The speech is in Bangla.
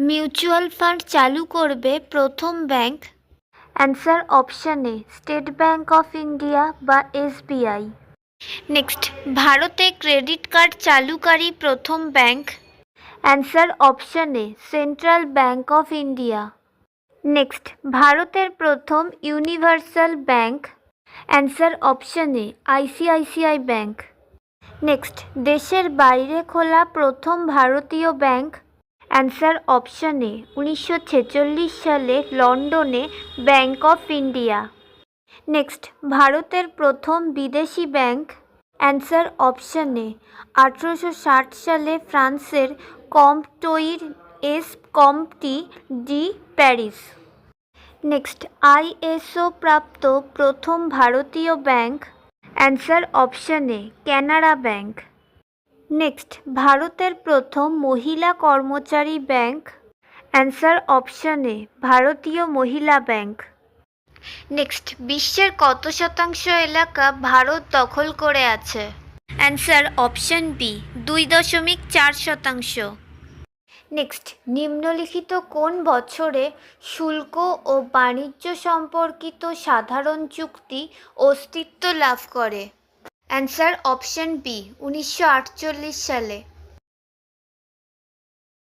মিউচুয়াল ফান্ড চালু করবে প্রথম bank? Answer option a state bank of India বা এসবিআই। নেক্সট, ভারতে ক্রেডিট কার্ড চালুকারী প্রথম bank? Answer option a central bank of India. Next, ভারতের প্রথম ইউনিভার্সাল ব্যাংক? অ্যান্সার অপশন এ আইসিআইসিআই ব্যাংক। নেক্সট, দেশের বাইরে খোলা প্রথম ভারতীয় ব্যাংক? অ্যান্সার অপশন এ 1946 সালে লন্ডনে ব্যাংক অফ ইন্ডিয়া। নেক্সট, ভারতের প্রথম বিদেশি ব্যাংক? অ্যান্সার অপশন এ 1860 সালে ফ্রান্সের Comptoir d'Escompte de Paris. Next, ISO প্রাপ্ত প্রথম ভারতীয় bank? Answer option A Canara bank. Next, ভারতের প্রথম মহিলা কর্মচারী ব্যাংক? অ্যান্সার অপশন এ ভারতীয় মহিলা ব্যাংক। নেক্সট, বিশ্বের কত শতাংশ এলাকা ভারত দখল করে আছে? অ্যান্সার অপশন বি 2.4 শতাংশ। নেক্সট, নিম্নলিখিত কোন বছরে শুল্ক ও বাণিজ্য সম্পর্কিত সাধারণ চুক্তি অস্তিত্ব লাভ করে? অ্যান্সার অপশন বি 1948 সালে।